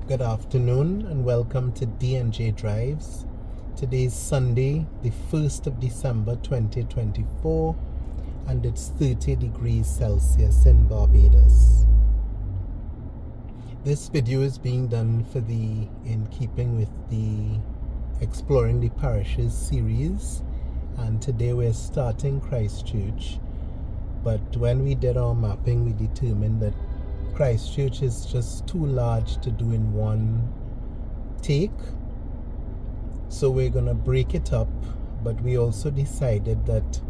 Good afternoon and welcome to D&J Drives. Today is Sunday, the 1st of December 2024, and it's 30 degrees Celsius in Barbados. This video is being done in keeping with the Exploring the Parishes series, and today we're starting Christchurch. But when we did our mapping, we determined that Christchurch is just too large to do in one take, so we're gonna break it up. But we also decided that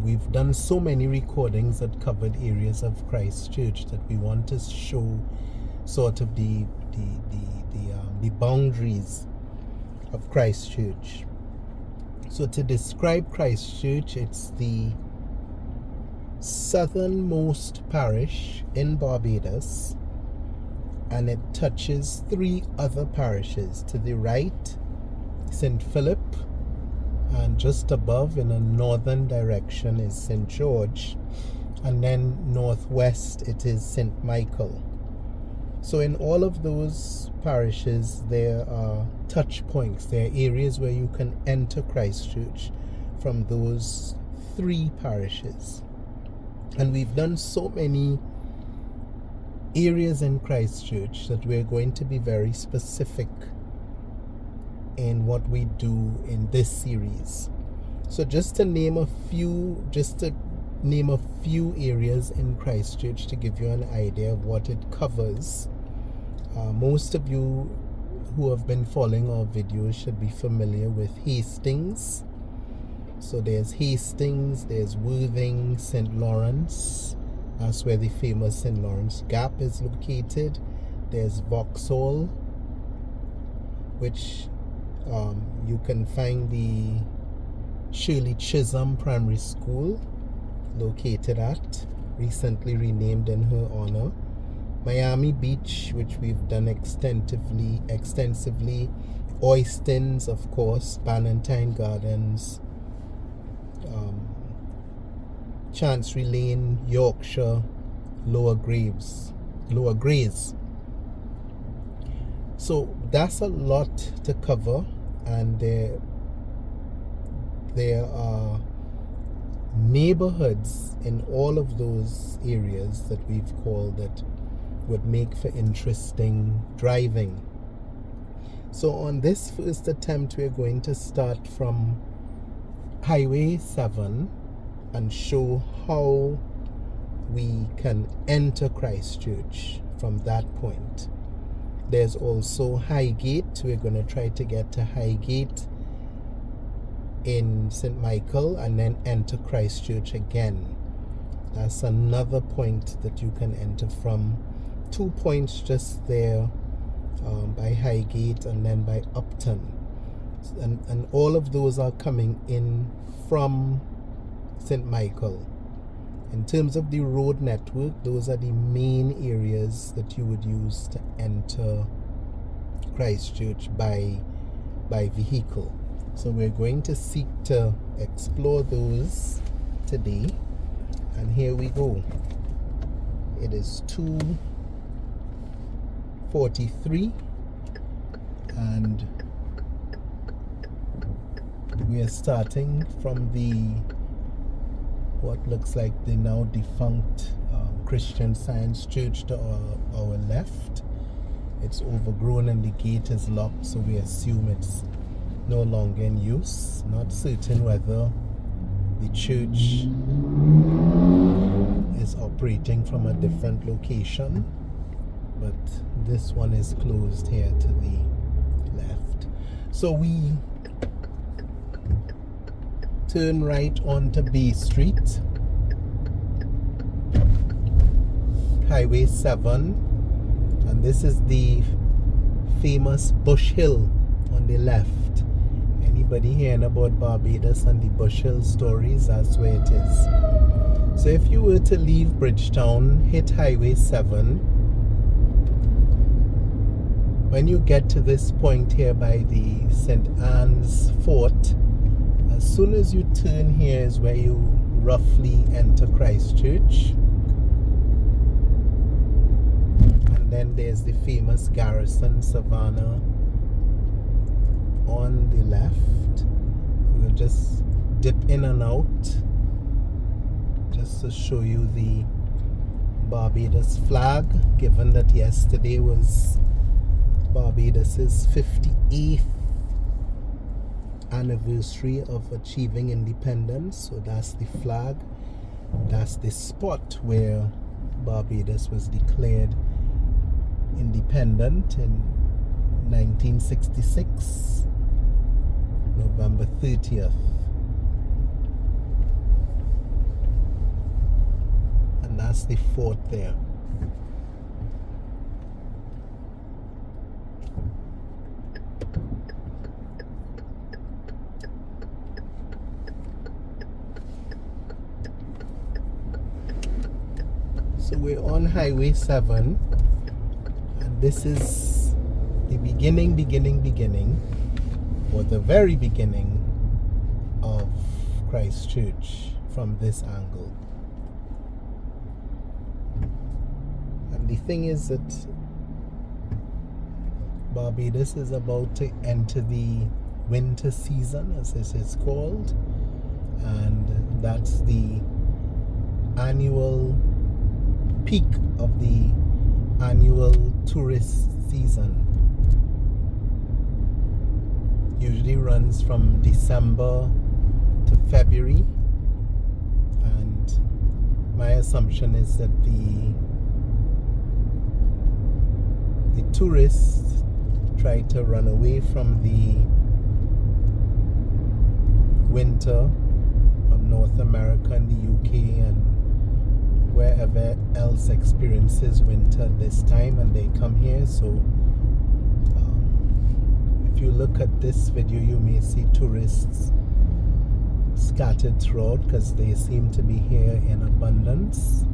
we've done so many recordings that covered areas of Christchurch that we want to show sort of the boundaries of Christchurch. So to describe Christchurch, it's the southernmost parish in Barbados, and it touches three other parishes. To the right, St. Philip, and just above in a northern direction is St. George, and then northwest it is St. Michael. So in all of those parishes there are touch points, there are areas where you can enter Christchurch from those three parishes. And we've done so many areas in Christchurch that we're going to be very specific in what we do in this series. So just to name a few areas in Christchurch to give you an idea of what it covers. Most of you who have been following our videos should be familiar with Hastings. So there's Hastings, there's Worthing, St. Lawrence, that's where the famous St. Lawrence Gap is located. There's Vauxhall, which you can find the Shirley Chisholm Primary School located at, recently renamed in her honor. Miami Beach, which we've done extensively. Oistins, of course, Ballantyne Gardens, Chancery Lane, Yorkshire, Lower Grays. So that's a lot to cover, and there are neighborhoods in all of those areas that we've called that would make for interesting driving. So on this first attempt, we're going to start from Highway 7 and show how we can enter Christchurch from that point. There's also Highgate. We're going to try to get to Highgate in St. Michael and then enter Christchurch again. That's another point that you can enter from. 2 points just there by Highgate and then by Upton. And all of those are coming in from St. Michael. In terms of the road network, those are the main areas that you would use to enter Christchurch by vehicle. So we're going to seek to explore those today, and here we go. It is 2:43 and we are starting from what looks like the now defunct Christian Science Church to our left. It's overgrown and the gate is locked, so we assume it's no longer in use. Not certain whether the church is operating from a different location, but this one is closed here to the left. So we turn right onto Bay Street, Highway 7, and this is the famous Bush Hill on the left. Anybody hearing about Barbados and the Bush Hill stories, that's where it is. So if you were to leave Bridgetown, hit Highway 7, when you get to this point here by the St. Anne's Fort, as soon as you turn here is where you roughly enter Christchurch. And then There's the famous Garrison Savannah on the left. We'll just dip in and out just to show you the Barbados flag, given that yesterday was Barbados's 58th anniversary of achieving independence. So that's the flag. That's the spot where Barbados was declared independent in 1966, November 30th. And that's the fort there. So we're on Highway 7, and this is the beginning, or the very beginning of Christchurch from this angle. And the thing is that Barbados is about to enter the winter season, as this is called, and that's the annual peak of the annual tourist season. Usually runs from December to February, and my assumption is that the tourists try to run away from the winter from North America and the UK and wherever else experiences winter this time, and they come here. So if you look at this video, you may see tourists scattered throughout because they seem to be here in abundance.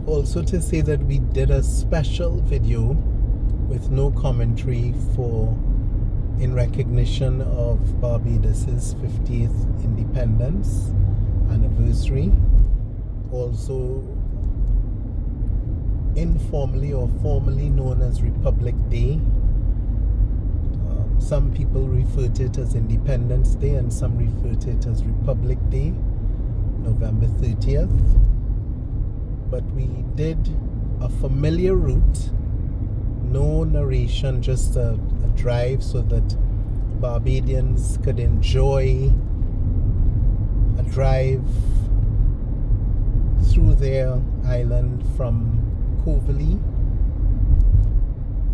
Also to say that we did a special video with no commentary in recognition of Barbados's 50th independence anniversary. Also informally or formally known as Republic Day. Some people refer to it as Independence Day and some refer to it as Republic Day, November 30th. But we did a familiar route, no narration, just a drive so that Barbadians could enjoy a drive through their island from Coverley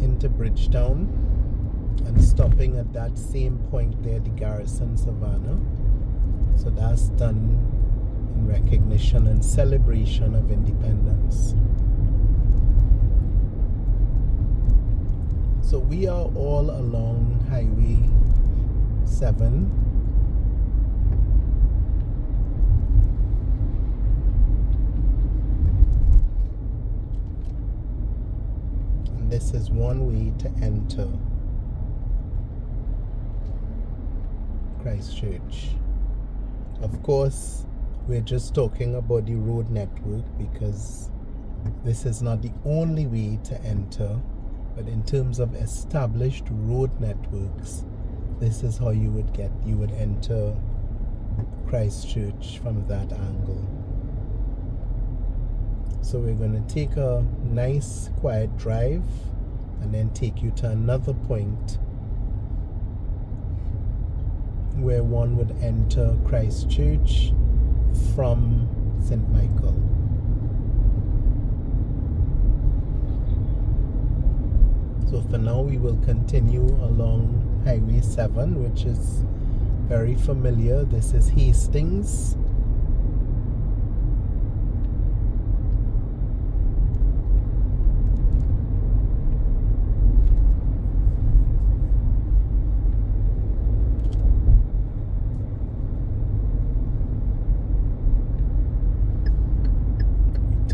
into Bridgetown and stopping at that same point there, the Garrison Savannah. So that's done in recognition and celebration of independence. So we are all along Highway 7. And this is one way to enter Christchurch. Of course, we're just talking about the road network because this is not the only way to enter. But in terms of established road networks, this is how you would enter Christchurch from that angle. So we're going to take a nice quiet drive and then take you to another point where one would enter Christchurch from St. Michael. So for now we will continue along Highway 7, which is very familiar. This is Hastings.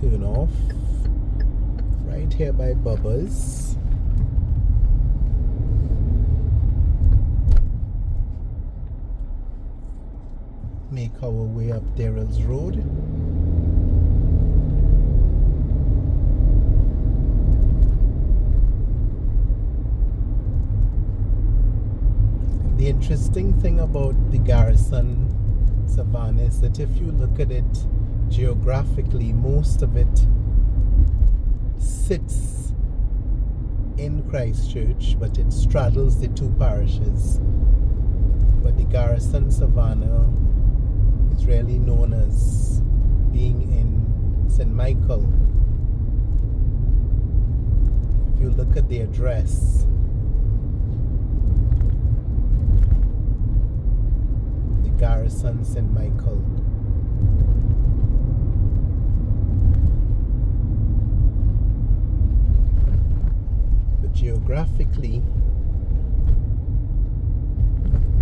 We turn off right here by Bubba's. make our way up Darrell's Road. The interesting thing about the Garrison Savannah is that if you look at it geographically, most of it sits in Christchurch, but it straddles the two parishes. But the Garrison Savannah is really known as being in St. Michael. If you look at the address, the Garrison St. Michael. But geographically,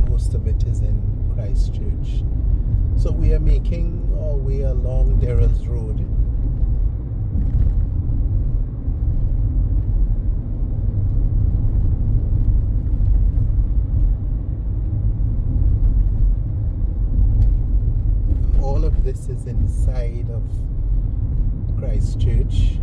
most of it is in Christchurch. So we are making our way along Darrell's Road. And all of this is inside of Christchurch.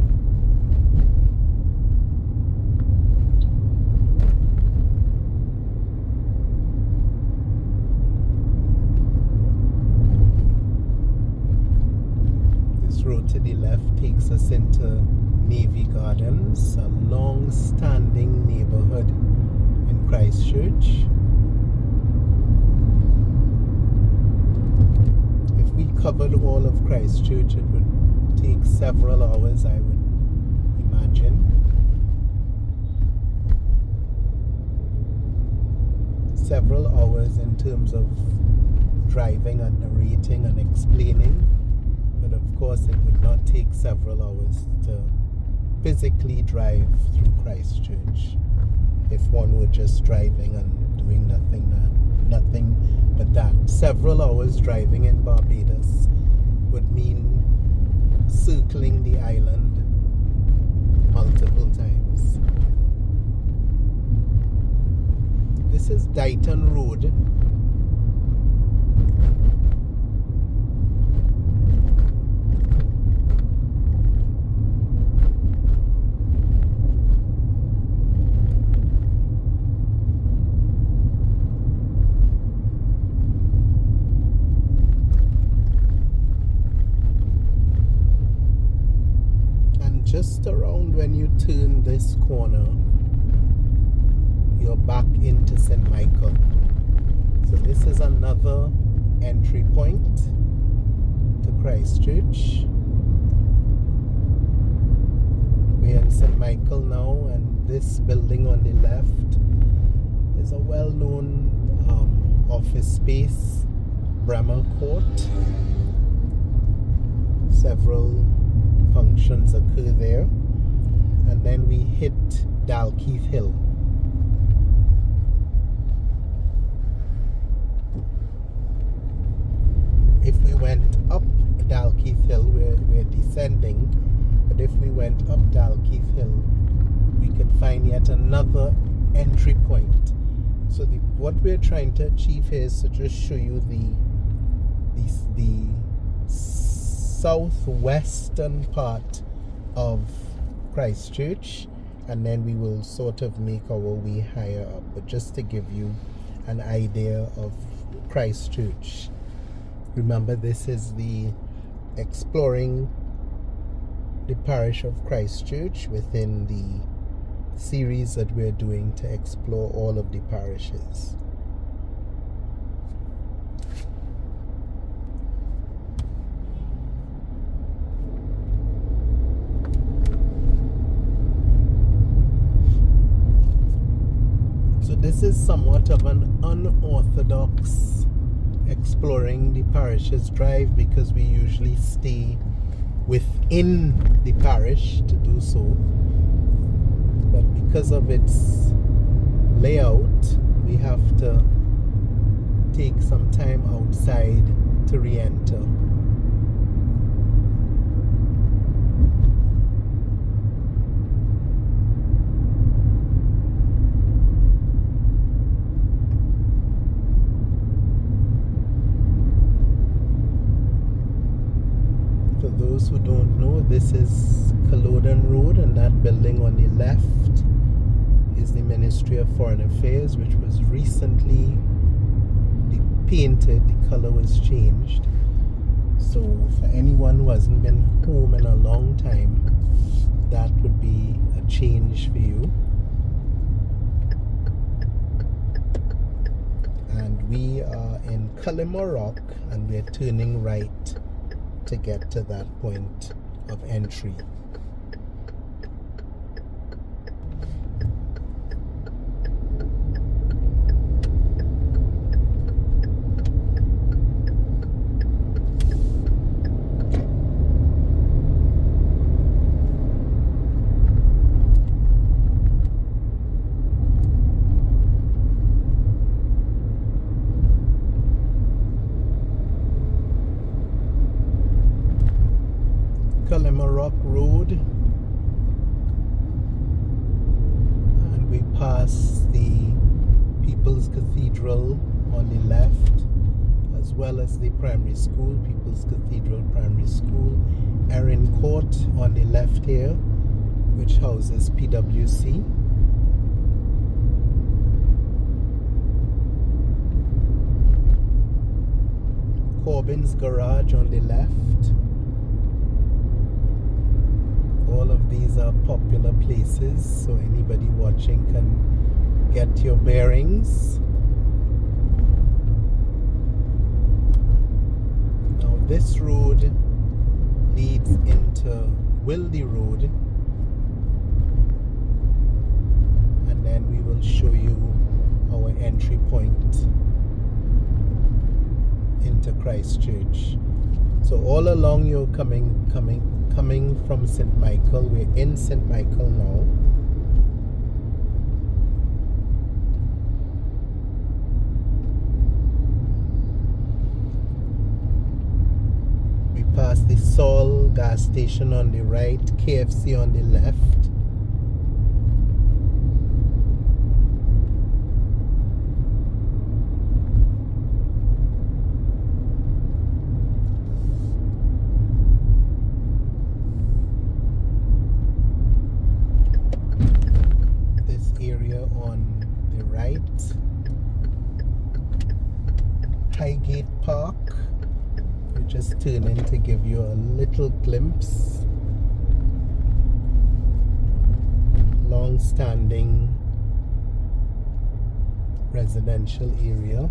Road to the left takes us into Navy Gardens, a long-standing neighborhood in Christchurch. If we covered all of Christchurch, it would take several hours, I would imagine. Several hours in terms of driving and narrating and explaining. But of course, it would not take several hours to physically drive through Christchurch if one were just driving and doing nothing but that. Several hours driving in Barbados would mean circling the island multiple times. This is Dighton Road. Just around when you turn this corner, you're back into St. Michael. So this is another entry point to Christchurch. We're in St. Michael now, and this building on the left is a well-known office space, Bremer Court. Several functions occur there, and then we hit Dalkeith Hill. If we went up Dalkeith Hill, we're descending, but if we went up Dalkeith Hill, we could find yet another entry point. So what we're trying to achieve here is to just show you the southwestern part of Christchurch, and then we will sort of make our way higher up, but just to give you an idea of Christchurch. Remember, this is the exploring the parish of Christchurch within the series that we're doing to explore all of the parishes. This is somewhat of an unorthodox exploring the parishes drive, because we usually stay within the parish to do so. But because of its layout, we have to take some time outside to re-enter. those who don't know, this is Culloden Road, and that building on the left is the Ministry of Foreign Affairs, which was recently painted. The color was changed. So for anyone who hasn't been home in a long time, that would be a change for you. And we are in Cullimore, and we're turning right to get to that point of entry. Cullimore Road, and we pass the People's Cathedral on the left, as well as the primary school, People's Cathedral Primary School, Erin Court on the left here, which houses PwC. Corbin's Garage on the left. All of these are popular places, so anybody watching can get your bearings. Now this road leads into Wildy Road, and then we will show you our entry point into Christchurch. So all along you're coming from St. Michael. We're in St. Michael now. We pass the Sol gas station on the right, KFC on the left. On the right, Highgate Park. We just turn in to give you a little glimpse. Long-standing residential area.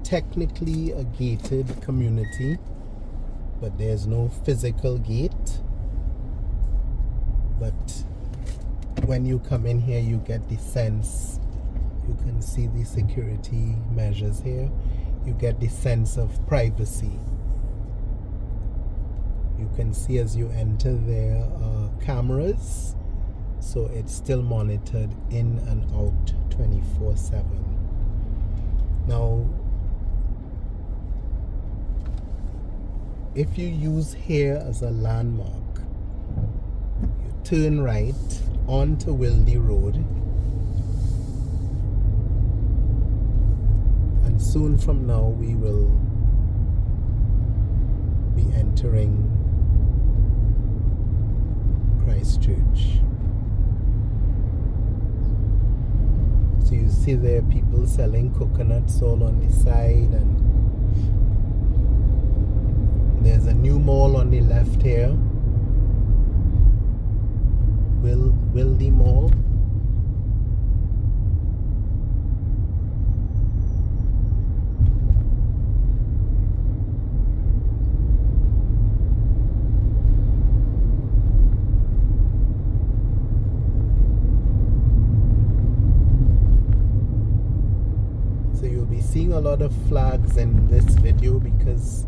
Technically a gated community, but there's no physical gate. But when you come in here, you get the sense, you can see the security measures here, you get the sense of privacy. You can see as you enter there are cameras, so it's still monitored in and out 24/7. Now, if you use here as a landmark, you turn right onto Wildy Road, and soon from now we will be entering Christchurch. So you see there people selling coconuts all on the side, and there's a new mall on the left here, Wildy Mall. So you'll be seeing a lot of flags in this video because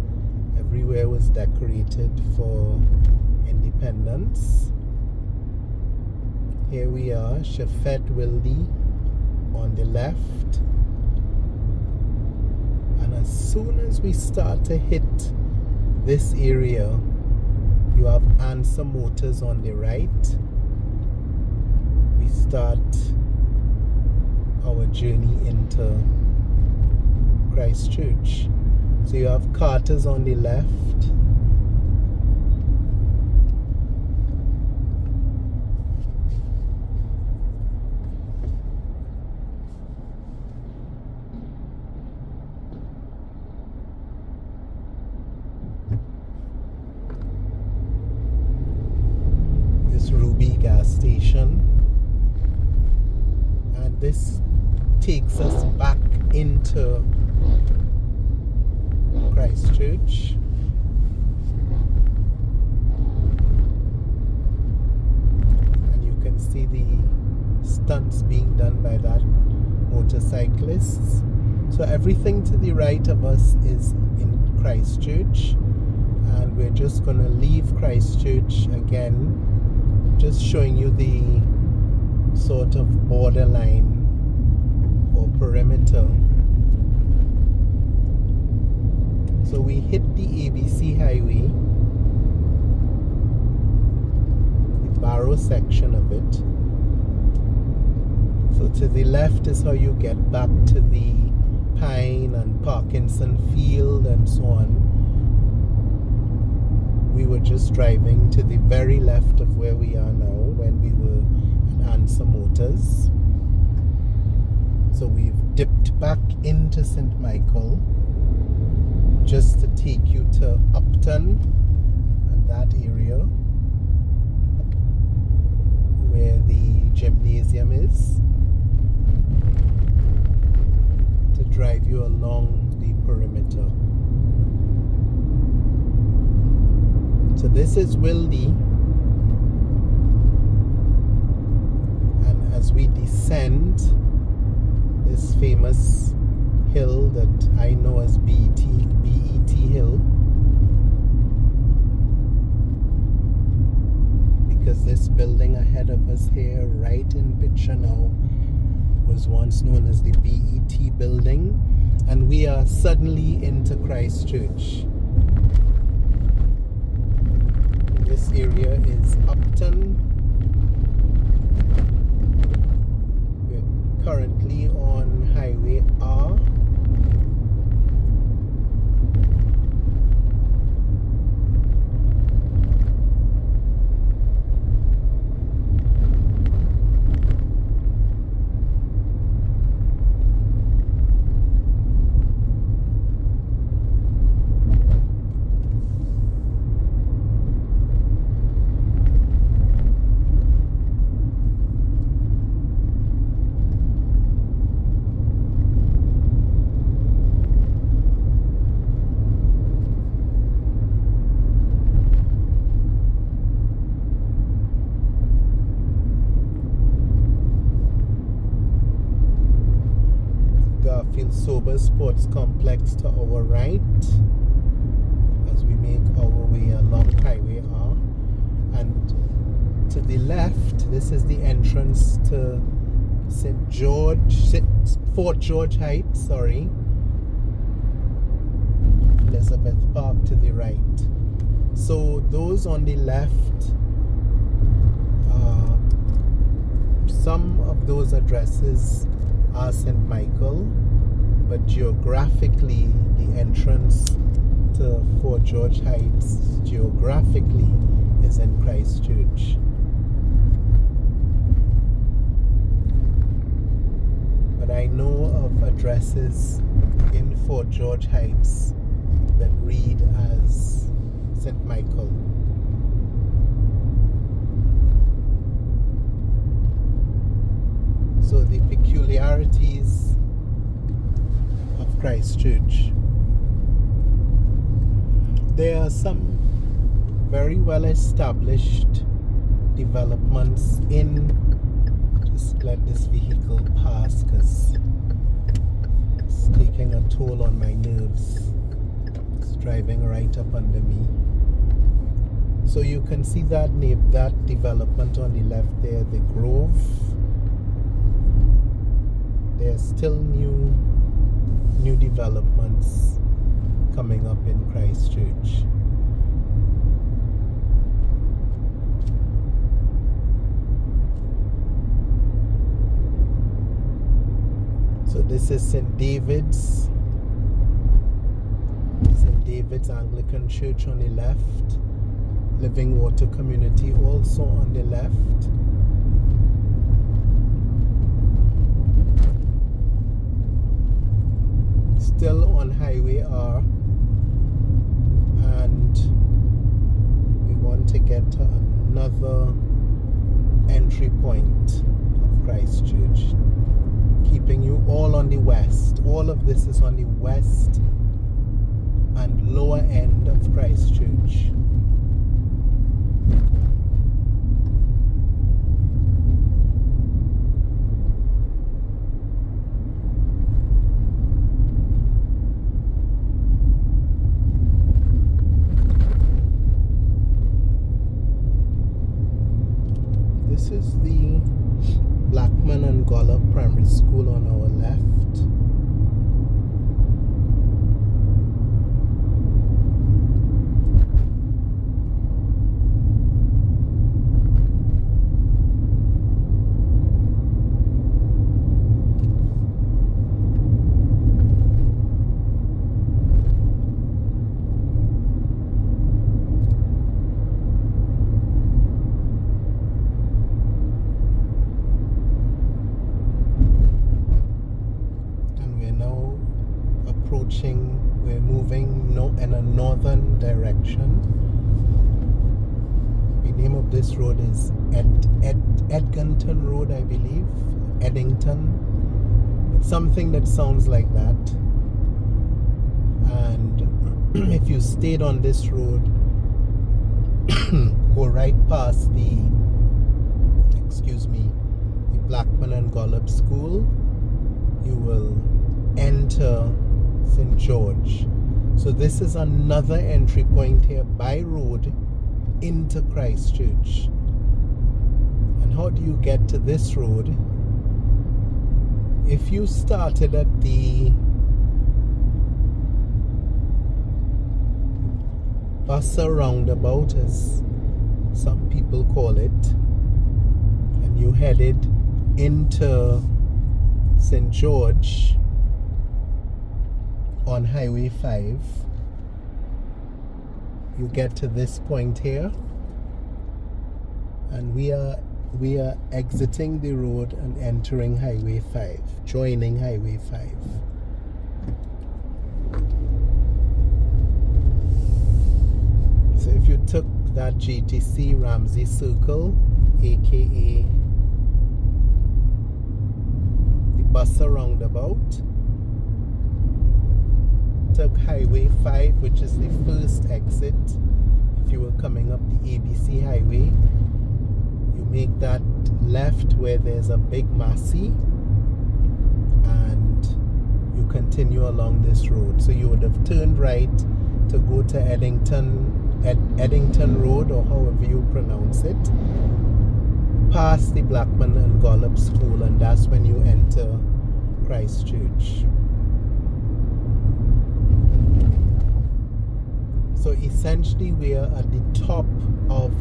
everywhere was decorated for independence. Here we are, Shafet Wildy on the left. And as soon as we start to hit this area, you have Answer Motors on the right. We start our journey into Christchurch. So you have Carter's on the left. gas station, and this takes us back into Christchurch. And you can see the stunts being done by that motorcyclists. So everything to the right of us is in Christchurch, and we're just going to leave Christchurch again, just showing you the sort of borderline or perimeter. So we hit the ABC highway, the Barrow section of it. So to the left is how you get back to the Pine and Parkinson Field and so on. We were just driving to the very left of where we are now when we were at Answer Motors. So we've dipped back into St. Michael just to take you to Upton and that area where the gymnasium is, to drive you along the perimeter. So this is Wildy, and as we descend this famous hill that I know as BET Hill, because this building ahead of us here, right in picture now, was once known as the BET building, and we are suddenly into Christchurch. This area is Upton. We're currently on Highway R. Garfield Sobers Sports Complex to our right as we make our way along Highway R, and to the left, this is the entrance to Fort George Heights, Elizabeth Park to the right. So those on the left, some of those addresses are St. Michael, but geographically the entrance to Fort George Heights geographically is in Christchurch. But I know of addresses in Fort George Heights that read as St. Michael. So the peculiarities of Christchurch. There are some very well established developments in, just let this vehicle pass because it's taking a toll on my nerves. It's driving right up under me. So you can see that development on the left there, the Grove. There's still new developments coming up in Christchurch. So this is St. David's Anglican Church on the left, Living Water Community also on the left. Still on Highway R, and we want to get to another entry point of Christchurch, keeping you all on the west. All of this is on the west and lower end of Christchurch. This is the Blackman and Gollop Primary School on our left. We're moving in a northern direction. The name of this road is Edginton Road, I believe. Eddington. It's something that sounds like that. And if you stayed on this road, go right past the Blackman and Gollop School, you will enter St. George. So this is another entry point here by road into Christchurch. And how do you get to this road? If you started at the Vista roundabout, as some people call it, and you headed into St. George on Highway 5, you get to this point here, and we are exiting the road and entering Highway 5, joining Highway 5. So if you took that GTC Ramsey Circle, aka the Vista roundabout, took Highway 5, which is the first exit. If you were coming up the ABC Highway, you make that left where there's a big Massey, and you continue along this road. So you would have turned right to go to Eddington Road, or however you pronounce it, past the Blackman and Gollop School, and that's when you enter Christchurch. So essentially we are at the top of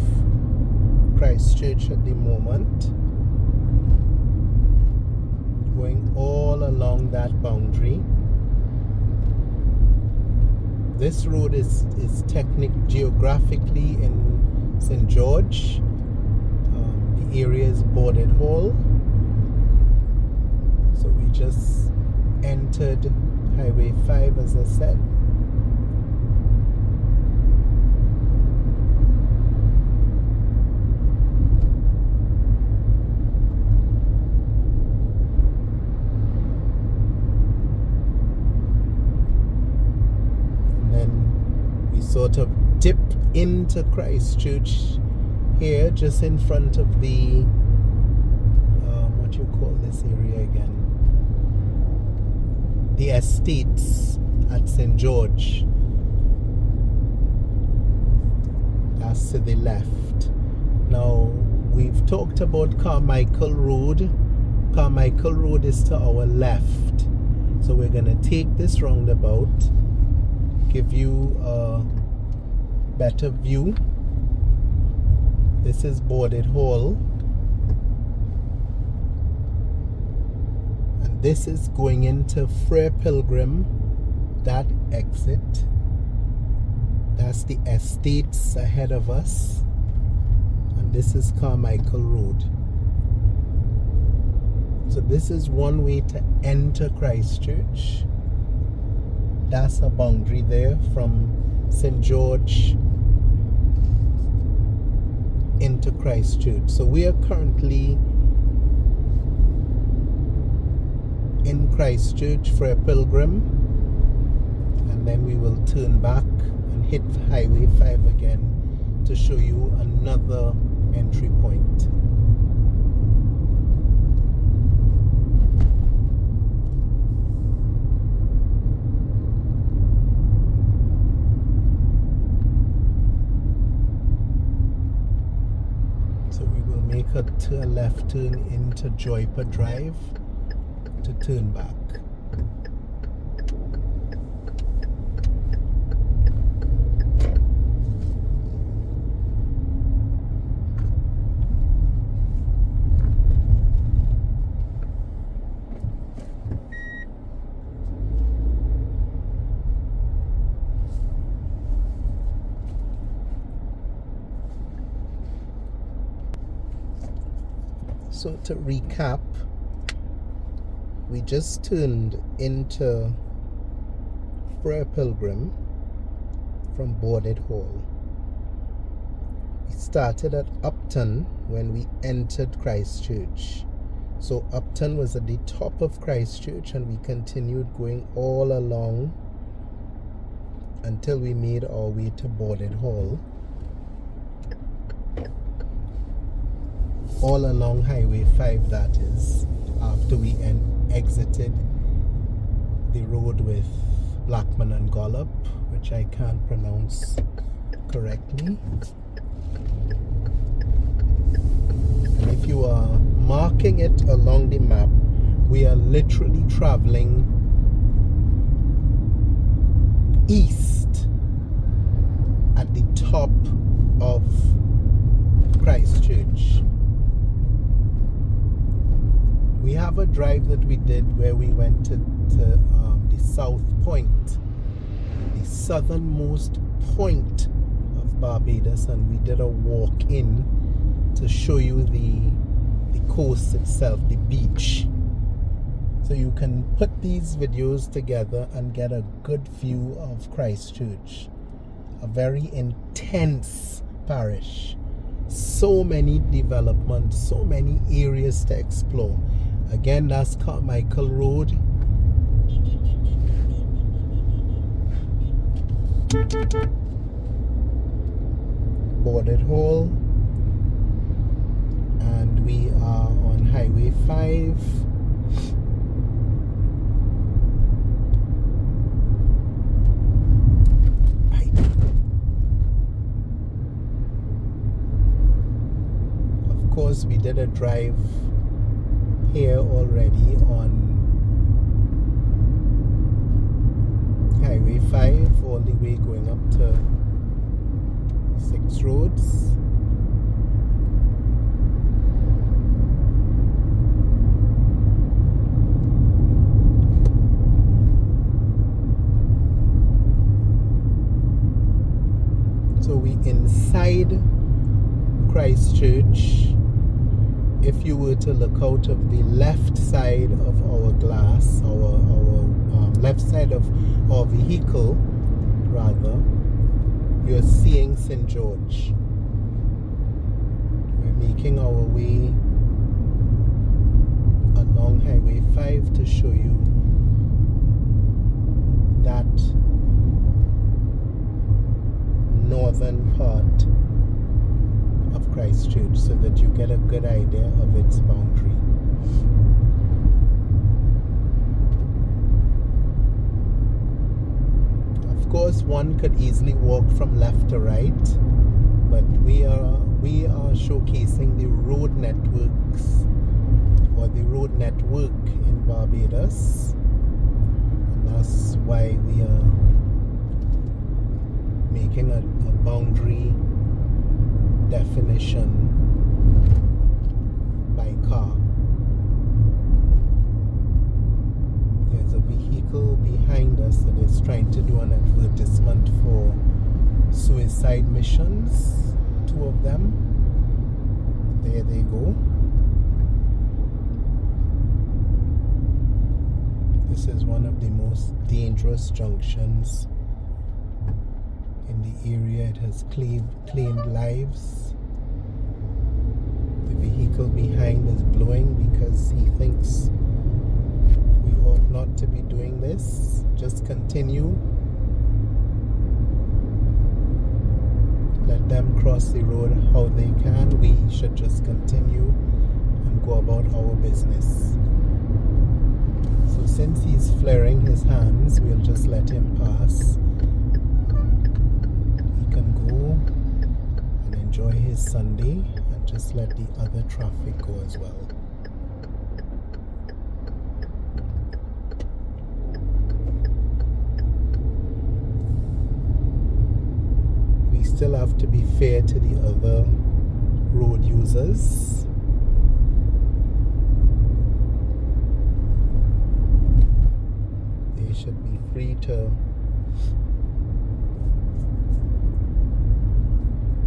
Christchurch at the moment, going all along that boundary. This road is geographically in St. George. The area is Boarded Hall. So we just entered Highway 5, as I said. Sort of dip into Christchurch here, just in front of the what you call this area again, the estates at St. George. That's to the left. Now we've talked about Carmichael Road. Carmichael Road is to our left, so we're gonna take this roundabout, give you a better view. This is Boarded Hall, and this is going into Frere Pilgrim, that exit. That's the estates ahead of us, and this is Carmichael Road. So this is one way to enter Christchurch. That's a boundary there from St. George into Christchurch. So we are currently in Christchurch for a pilgrim, and then we will turn back and hit Highway 5 again to show you another entry point. So we will make a left turn into Joyper Drive to turn back. So to recap, we just turned into Prayer Pilgrim from Boarded Hall. We started at Upton when we entered Christchurch. So Upton was at the top of Christchurch, and we continued going all along until we made our way to Boarded Hall. All along Highway 5, that is, after we exited the road with Blackman and Gollop, which I can't pronounce correctly. And if you are marking it along the map, we are literally traveling east at the top of Christchurch. We have a drive that we did where we went to the South Point, the southernmost point of Barbados, and we did a walk in to show you the coast itself, the beach. So you can put these videos together and get a good view of Christchurch. A very intense parish. So many developments, so many areas to explore. Again, that's Carmichael Road. Boarded Hall. And we are on Highway 5. Of course, we did a drive here already on Highway 5, all the way going up to 6 Roads. So we inside Christchurch. If you were to look out of the left side of our glass, our left side of our vehicle, rather, you're seeing St. George. We're making our way along Highway 5 to show you that northern part of Christchurch, so that you get a good idea of its boundary. Of course, one could easily walk from left to right, but we are showcasing the road networks, or the road network in Barbados, and that's why we are making a boundary definition by car. There's a vehicle behind us that is trying to do an advertisement for suicide missions. 2 of them. There they go. This is one of the most dangerous junctions in the area. It has claimed lives. vehicle behind is blowing because he thinks we ought not to be doing this. Just continue. Let them cross the road how they can. We should just continue and go about our business. So since he's flaring his hands, we'll just let him pass. He can go and enjoy his Sunday and just let the other traffic go as well. We still have to be fair to the other road users. They should be free to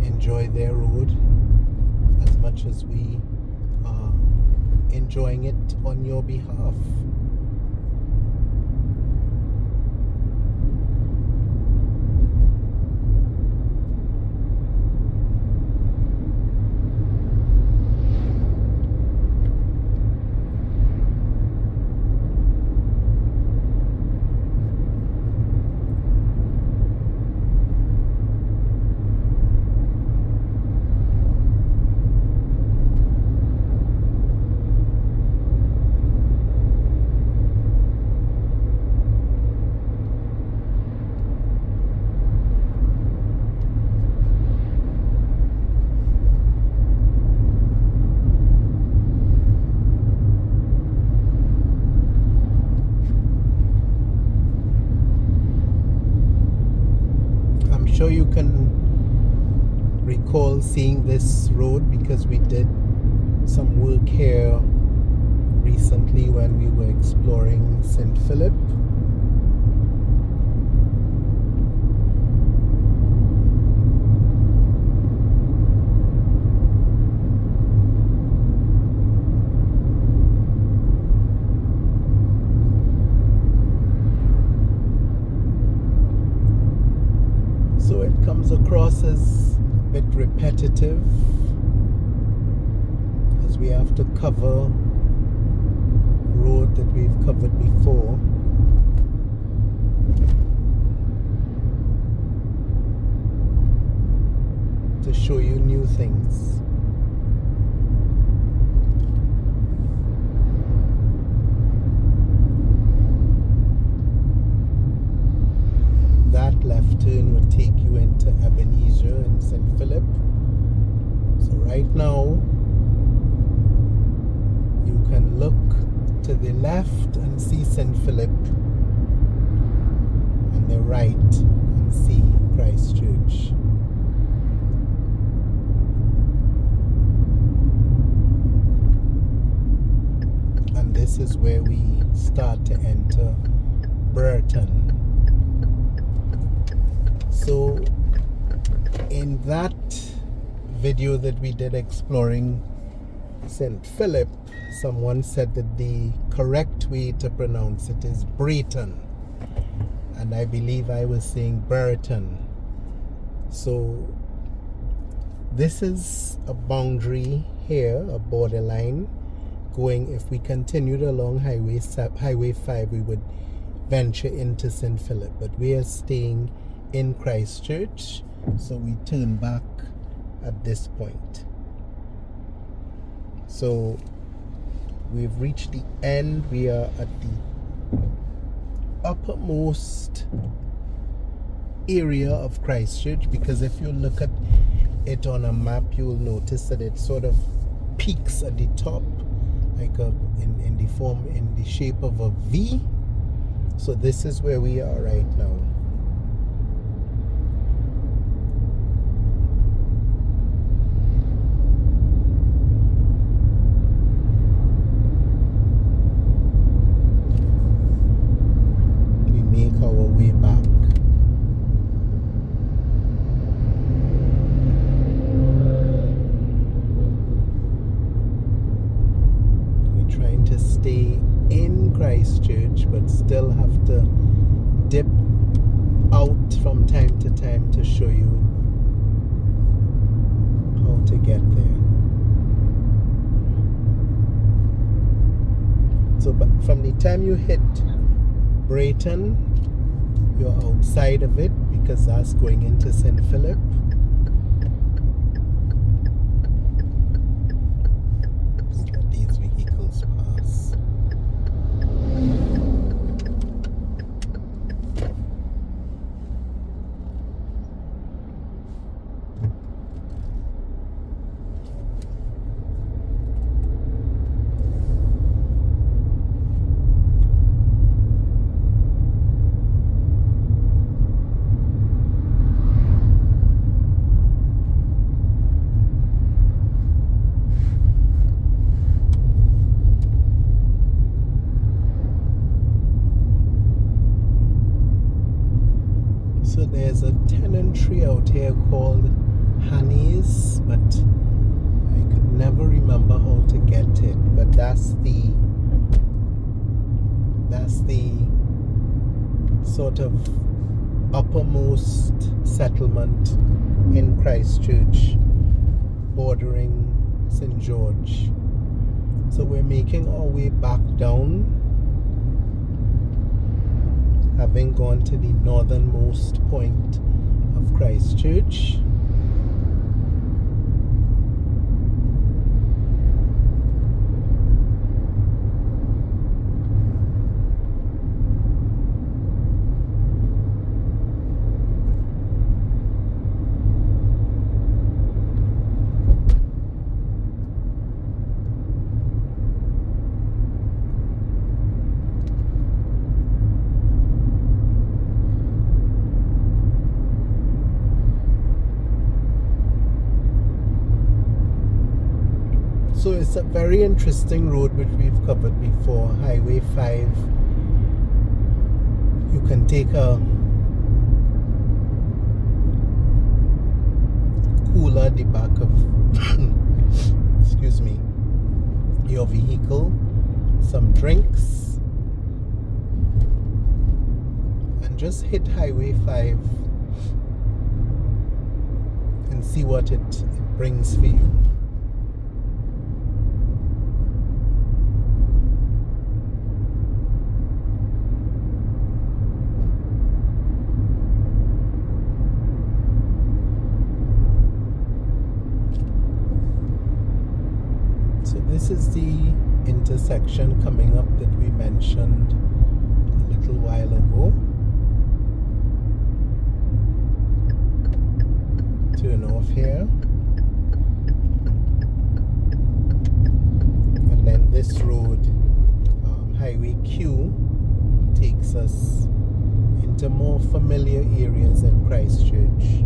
enjoy their road as much as we are enjoying it on your behalf. Sure you can recall seeing this road because we did some work here recently when we were exploring St. Philip. So it comes across as a bit repetitive as we have to cover road that we've covered before. To show you new things. That left turn would take you into Ebenezer and St. Philip. So right now, you can look to the left and see St. Philip, and the right and see Christ Church. And this is where we start to enter Burton. So in that video that we did exploring St. Philip, someone said that the correct way to pronounce it is Brayton, and I believe I was saying Burton. So this is a boundary here, a borderline going. If we continued along Highway 5, we would venture into St. Philip, but we are staying in Christchurch, so we turn back at this point. So we've reached the end. We are at the uppermost area of Christchurch, because if you look at it on a map, you'll notice that it sort of peaks at the top, like in the shape of a V. So this is where we are right now. But still have to dip out from time to time to show you how to get there. So from the time you hit Brayton, you're outside of it because that's going into St. Philip. Just let these vehicles pass. So there's a tenantry out here called Hanny's, but I could never remember how to get it. But that's the sort of uppermost settlement in Christchurch, bordering St. George. So we're making our way back down, having gone to the northernmost point of Christchurch. So it's a very interesting road which we've covered before, Highway 5. You can take a cooler at the back of excuse me, your vehicle, some drinks, and just hit Highway 5 and see what it brings for you. This is the intersection coming up that we mentioned a little while ago. Turn off here. And then this road, Highway Q, takes us into more familiar areas in Christchurch.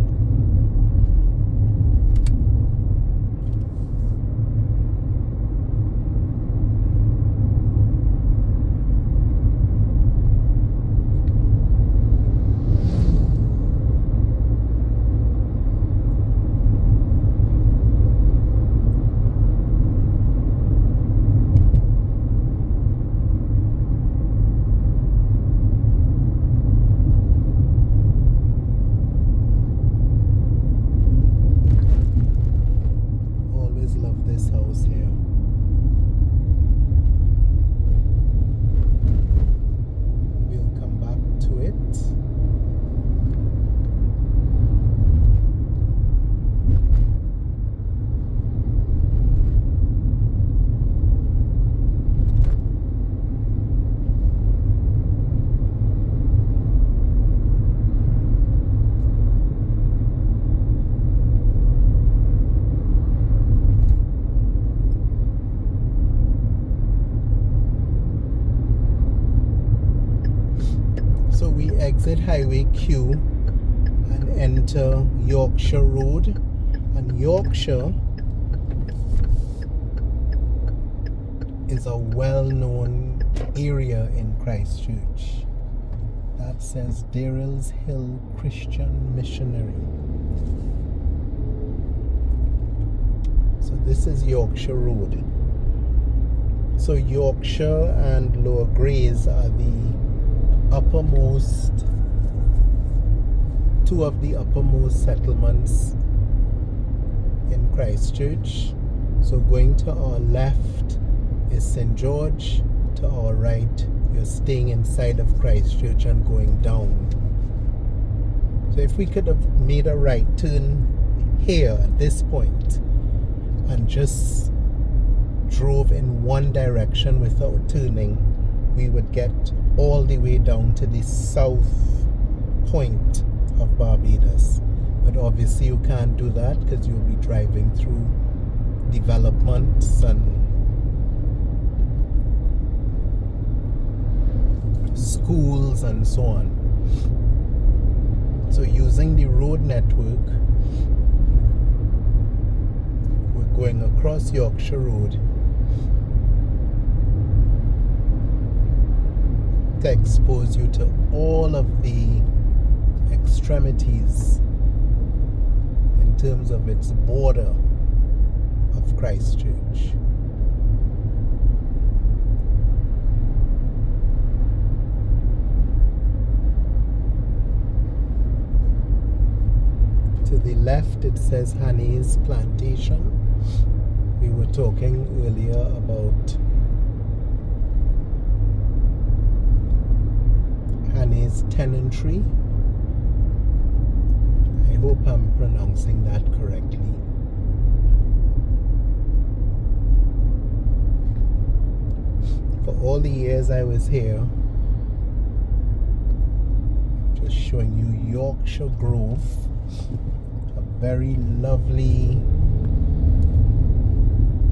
Exit Highway Q and enter Yorkshire Road. And Yorkshire is a well-known area in Christchurch. That says Darrell's Hill Christian Missionary. So this is Yorkshire Road. So Yorkshire and Lower Greys are two of the uppermost settlements in Christchurch. So going to our left is St. George, To our right, you're staying inside of Christchurch and going down. So if we could have made a right turn here at this point and just drove in one direction without turning, we would get all the way down to the south point of Barbados. But obviously you can't do that because you'll be driving through developments and schools and so on. So using the road network, we're going across Yorkshire Road to expose you to all of the extremities in terms of its border of Christchurch. To the left it says Honey's Plantation. We were talking earlier about Honey's Tenantry. I hope I'm pronouncing that correctly. For all the years I was here, just showing you Yorkshire Grove, a very lovely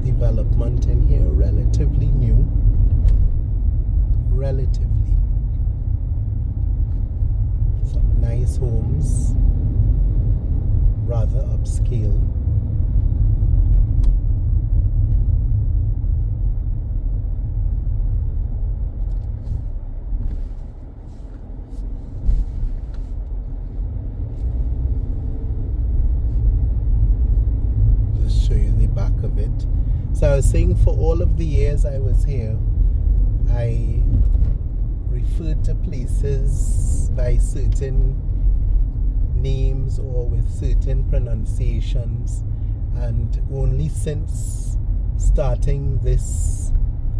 development in here, relatively new. Relatively. Some nice homes, rather upscale. Just show you the back of it. So I was saying, for all of the years I was here, I referred to places by certain names or with certain pronunciations, and only since starting this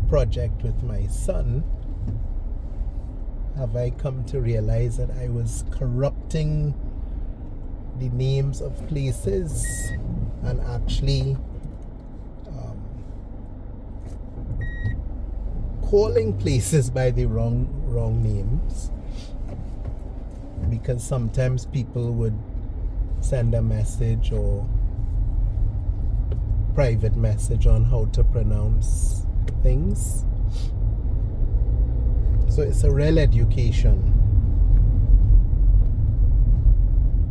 project with my son have I come to realize that I was corrupting the names of places and actually calling places by the wrong names, because sometimes people would send a message or private message on how to pronounce things. So it's a real education.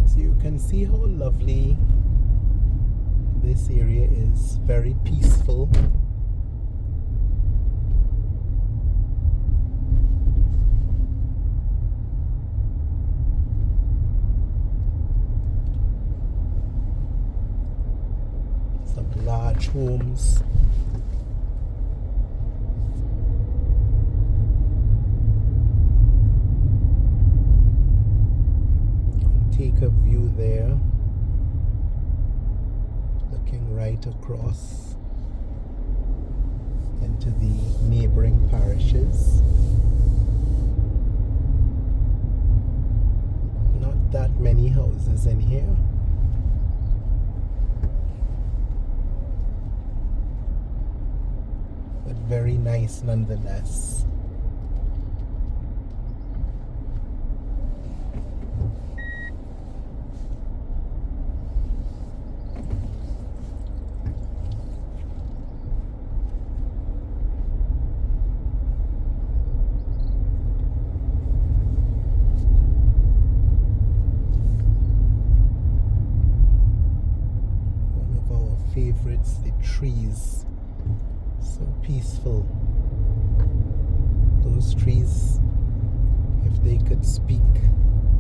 So you can see how lovely this area is, very peaceful. Large homes. Take a view there, looking right across into the neighboring parishes. Not that many houses in here. Very nice nonetheless. One of our favorites, the trees. So peaceful. Those trees, if they could speak,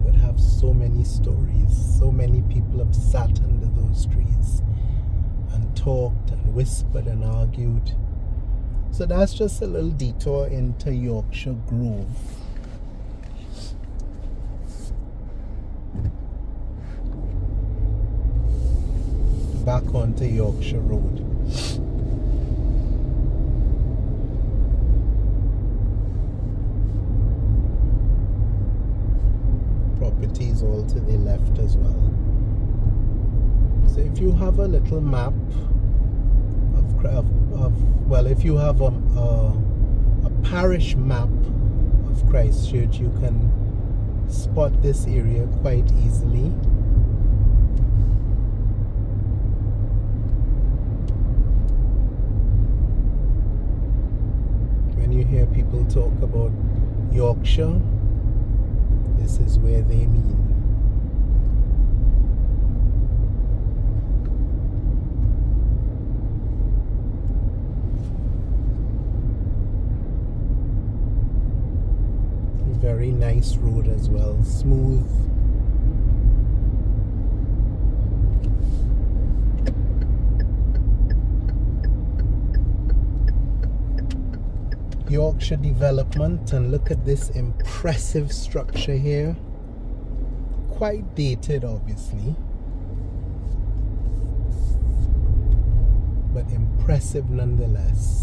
would have so many stories. So many people have sat under those trees and talked and whispered and argued. So that's just a little detour into Yorkshire Grove. Back onto Yorkshire Road. left as well. So if you have a little map well, if you have a parish map of Christchurch, you can spot this area quite easily. When you hear people talk about Yorkshire, this is where they mean. Very nice road as well, smooth. Yorkshire development, and look at this impressive structure here. Quite dated, obviously, but impressive nonetheless.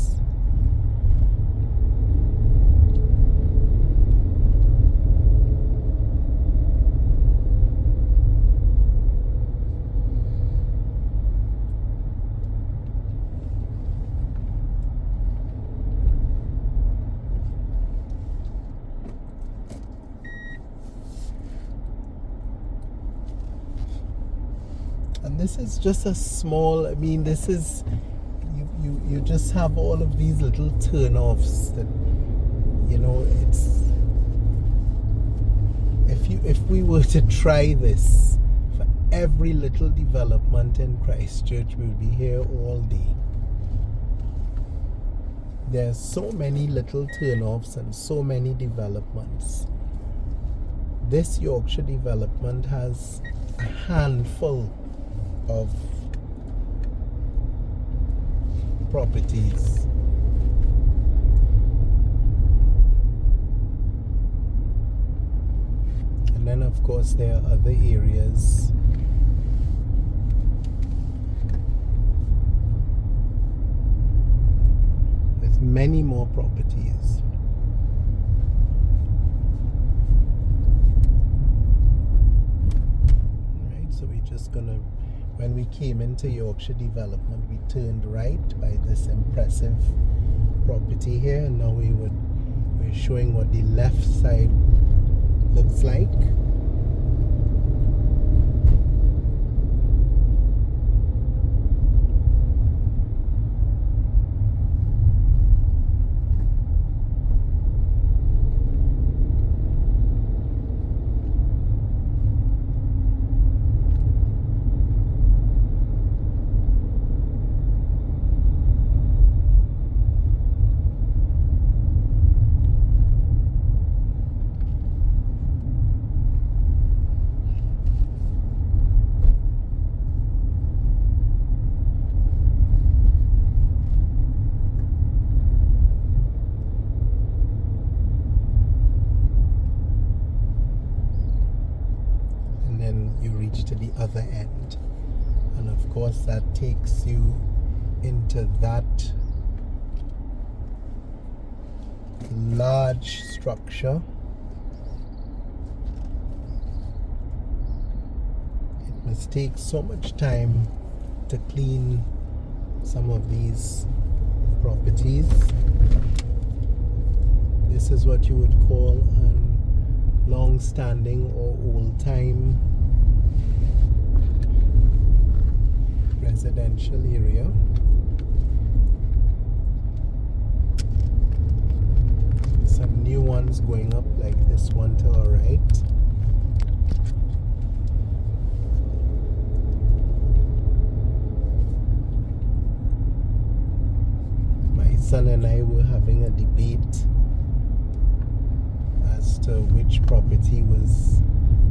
And this is just a small, I mean, this is, you just have all of these little turn-offs that, you know, it's, if we were to try this for every little development in Christchurch, we would be here all day. There's so many little turn-offs and so many developments. This Yorkshire development has a handful of properties. And then of course there are other areas with many more properties. Alright, so we're just gonna, when we came into Yorkshire development, we turned right by this impressive property here, and now we're showing what the left side looks like. You reach to the other end, and of course that takes you into that large structure. It must take so much time to clean some of these properties. This is what you would call a long-standing or old-time residential area. Some new ones going up, like this one to our right. My son and I were having a debate as to which property was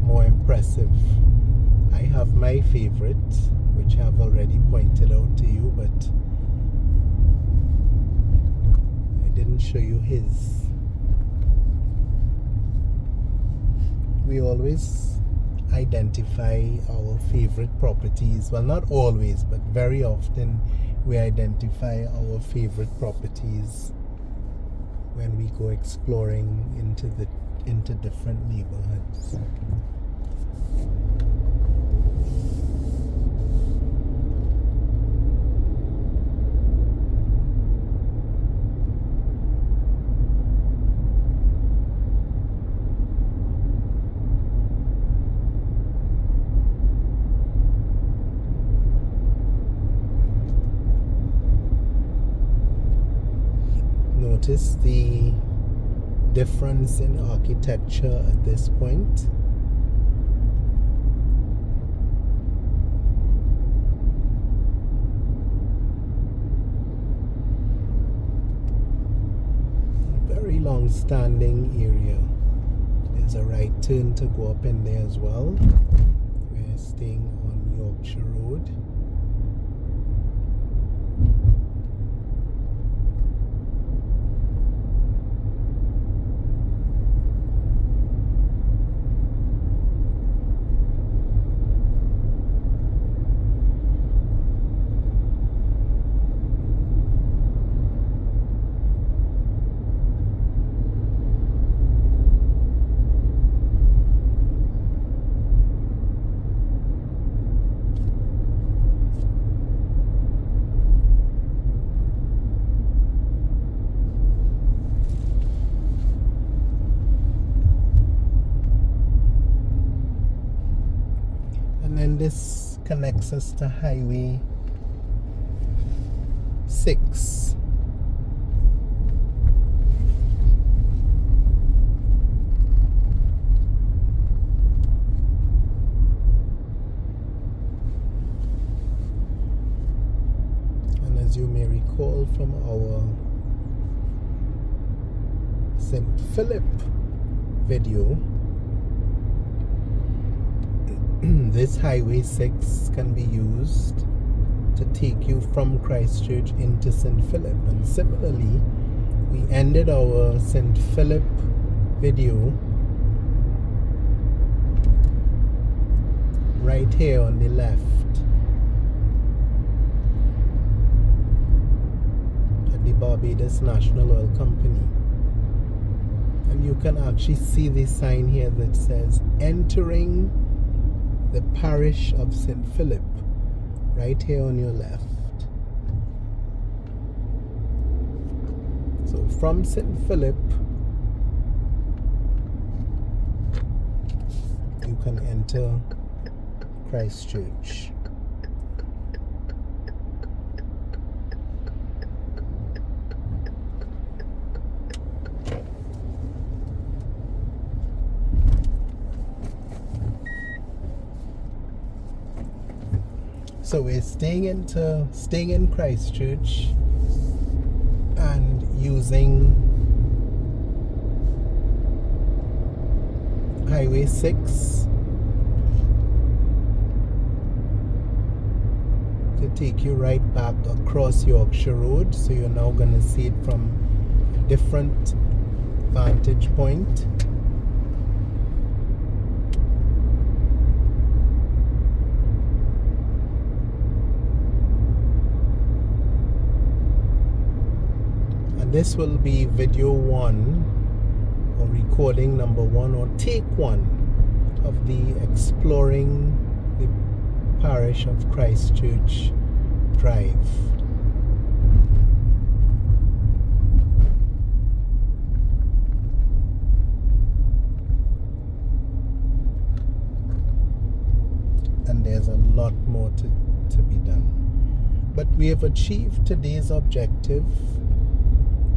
more impressive. I have my favorite, which I've already pointed out to you, but I didn't show you his. We always identify our favorite properties. Well, not always, but very often we identify our favorite properties when we go exploring into different neighborhoods. notice the difference in architecture at this point. Very long-standing area. There's a right turn to go up in there as well. We're staying on Yorkshire Road. And this connects us to Highway 6. And as you may recall from our St. Philip video, this Highway 6 can be used to take you from Christchurch into St. Philip. And similarly, we ended our St. Philip video right here on the left at the Barbados National Oil Company. And you can actually see the sign here that says entering the Parish of St. Philip, right here on your left. So from St. Philip, you can enter Christchurch. So we're staying in Christchurch and using Highway 6 to take you right back across Yorkshire Road. So you're now going to see it from a different vantage point. This will be video 1 or recording number 1 or take 1 of the Exploring the Parish of Christchurch Drive. And there's a lot more to be done. But we have achieved today's objective,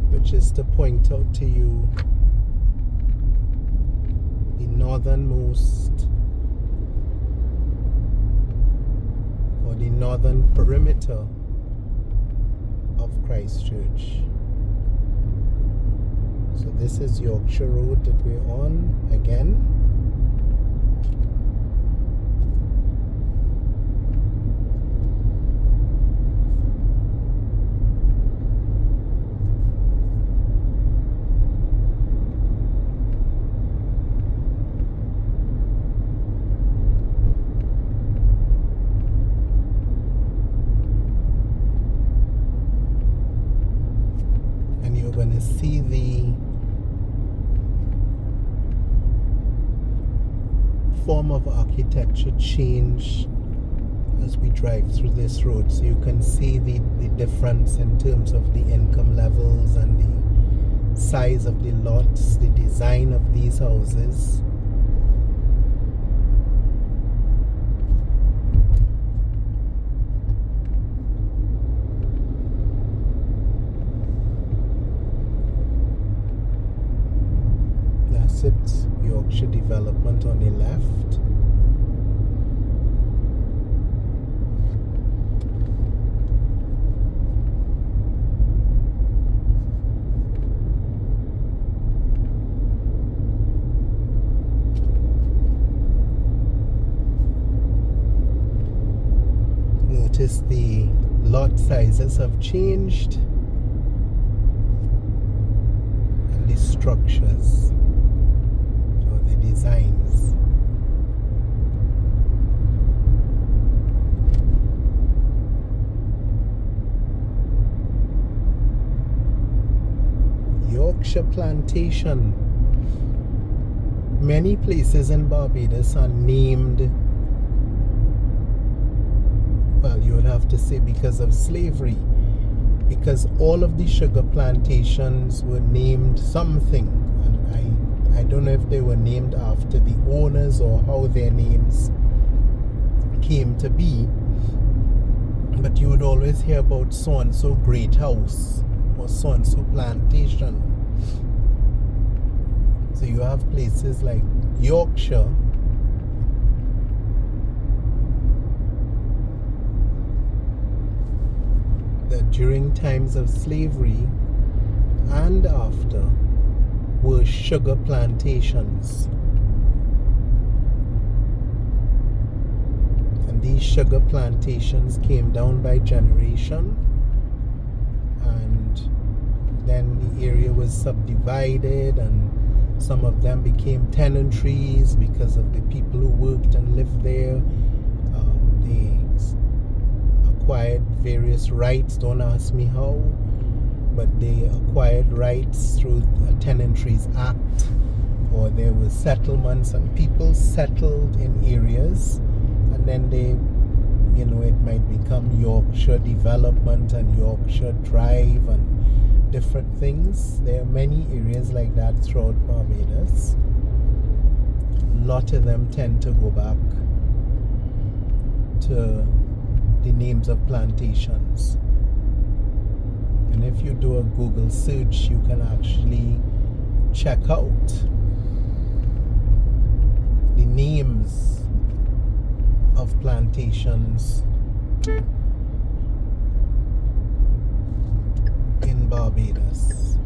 which is to point out to you the northernmost or the northern perimeter of Christchurch. So this is Yorkshire Road that we're on again. Going to see the form of architecture change as we drive through this road. So you can see the difference in terms of the income levels and the size of the lots, the design of these houses. Yorkshire development on the left. Notice the lot sizes have changed and the structures or the designs. Yorkshire plantation. Many places in Barbados are named, well, you would have to say because of slavery, because all of the sugar plantations were named something, and I don't know if they were named after the owners or how their names came to be, but you would always hear about so-and-so great house or so-and-so plantation. So you have places like Yorkshire that during times of slavery and after were sugar plantations. And these sugar plantations came down by generation, and then the area was subdivided, and some of them became tenantries because of the people who worked and lived there. They acquired various rights, don't ask me how, but they acquired rights through a Tenantries Act, or there were settlements and people settled in areas, and then they, you know, it might become Yorkshire Development and Yorkshire Drive and different things. There are many areas like that throughout Barbados. A lot of them tend to go back to the names of plantations. And if you do a Google search, you can actually check out the names of plantations in Barbados.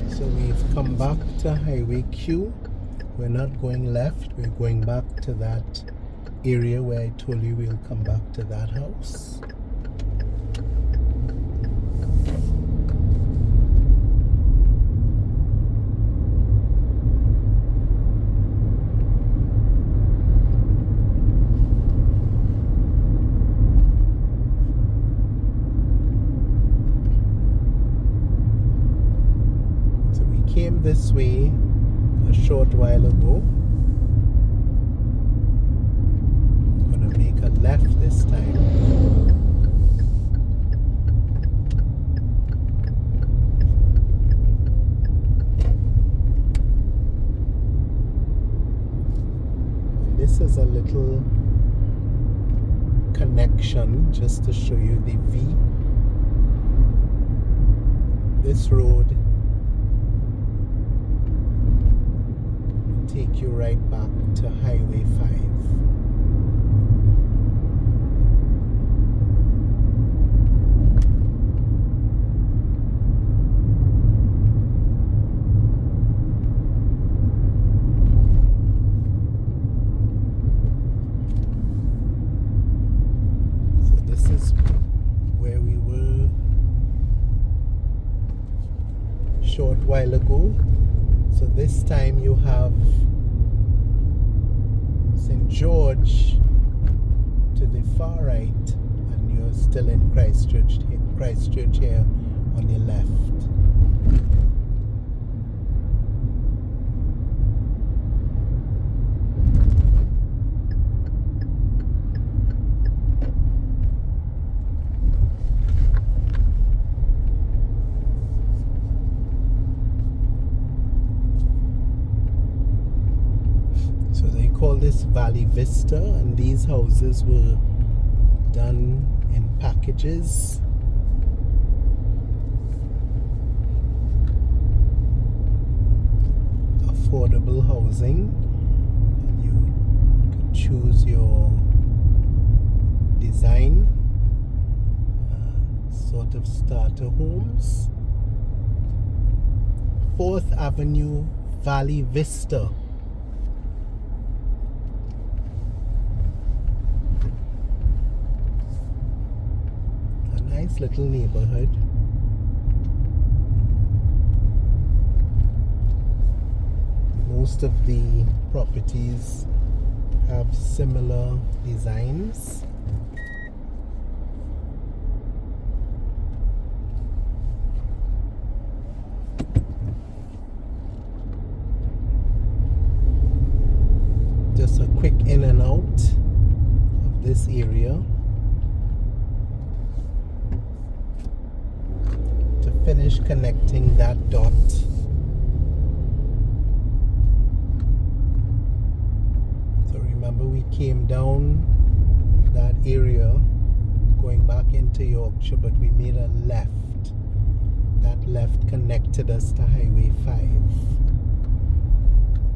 So we've come back to Highway Q. We're not going left, we're going back to that area where I told you we'll come back to that house. So we came this way a short while ago. Gonna make a left this time. And this is a little connection just to show you the V. This road take you right back to Highway 5. So this is where we were a short while ago. So this time you have St. George to the far right, and you're still in Christchurch here on the left. Call this Valley Vista, and these houses were done in packages. affordable housing, and you could choose your design, sort of starter homes. 4th Avenue, Valley Vista. A nice little neighborhood. Most of the properties have similar designs. Just a quick in and out of this area to finish connecting that dot. Remember, we came down that area going back into Yorkshire, but we made a left. That left connected us to Highway 5.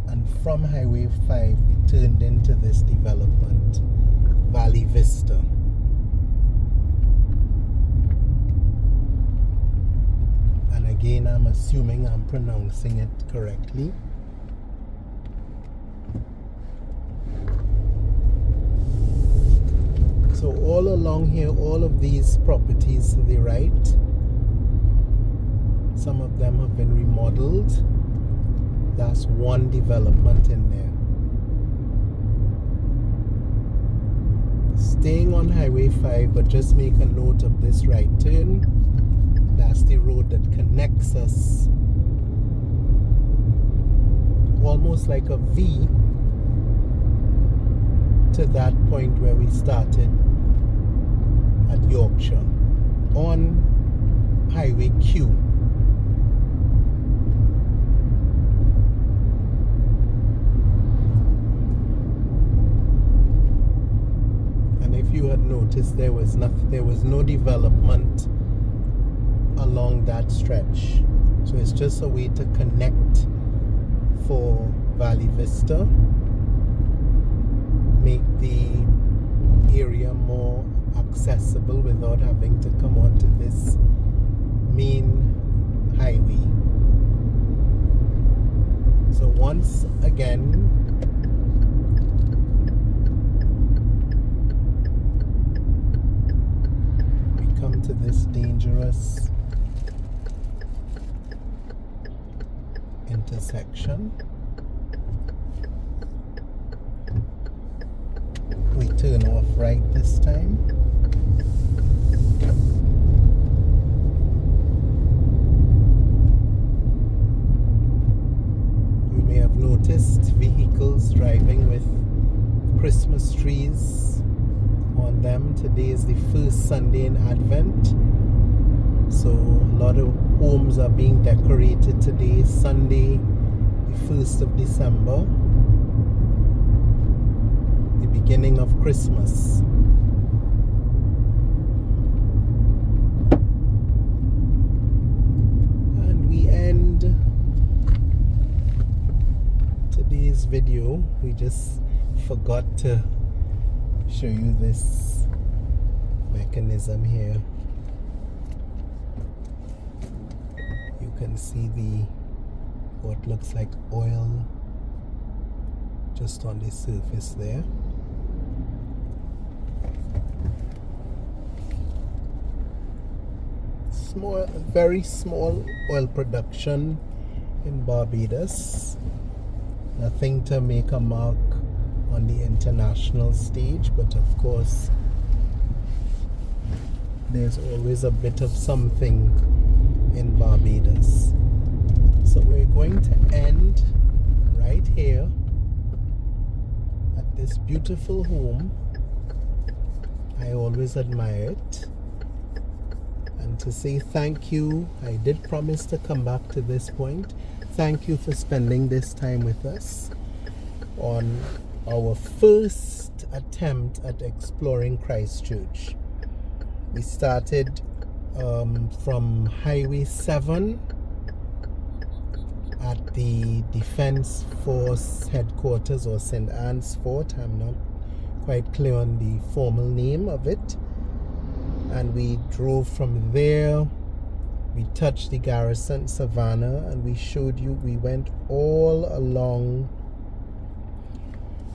And from Highway 5, we turned into this development, Valley Vista. And again, I'm assuming I'm pronouncing it correctly. So all along here, all of these properties to the right, some of them have been remodeled. That's one development in there. Staying on Highway 5, but just make a note of this right turn. That's the road that connects us, almost like a V, to that point where we started at Yorkshire on Highway Q. And if you had noticed, there was no development along that stretch. So it's just a way to connect for Valley Vista, make the area more accessible without having to come onto this main highway. So once again, we come to this dangerous intersection. We turn off right this time. You may have noticed vehicles driving with Christmas trees on them. Today is the first Sunday in Advent, so a lot of homes are being decorated today, Sunday, the 1st of December. Beginning of Christmas. And we end today's video. We just forgot to show you this mechanism here. You can see what looks like oil just on the surface there. Very small oil production in Barbados. Nothing to make a mark on the international stage, but of course there's always a bit of something in Barbados. So we're going to end right here at this beautiful home. I always admire it. And to say thank you, I did promise to come back to this point. Thank you for spending this time with us on our first attempt at exploring Christchurch. We started from Highway 7 at the Defense Force headquarters, or St. Anne's Fort. I'm not quite clear on the formal name of it. And we drove from there. We touched the Garrison Savannah, and we showed you, we went all along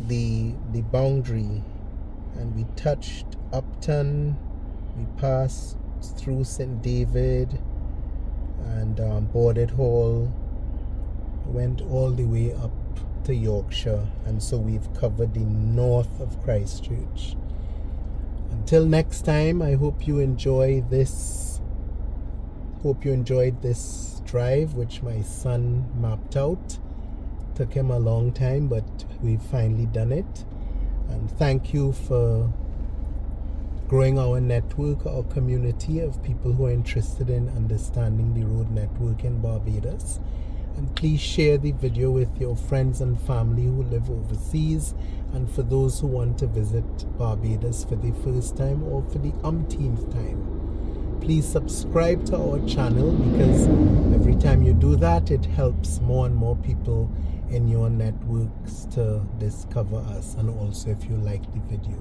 the boundary, and we touched Upton. We passed through St. David and Boarded Hall, went all the way up to Yorkshire, and so we've covered the north of Christchurch. Until next time, I hope you enjoyed this drive, which my son mapped out. Took him a long time, but we've finally done it. And thank you for growing our network, our community of people who are interested in understanding the road network in Barbados. And please share the video with your friends and family who live overseas, and for those who want to visit Barbados for the first time or for the umpteenth time. Please subscribe to our channel, because every time you do that, it helps more and more people in your networks to discover us, and also if you like the video.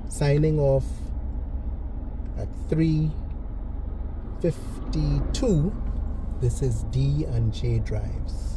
Signing off at 3:52. This is D and J Drives.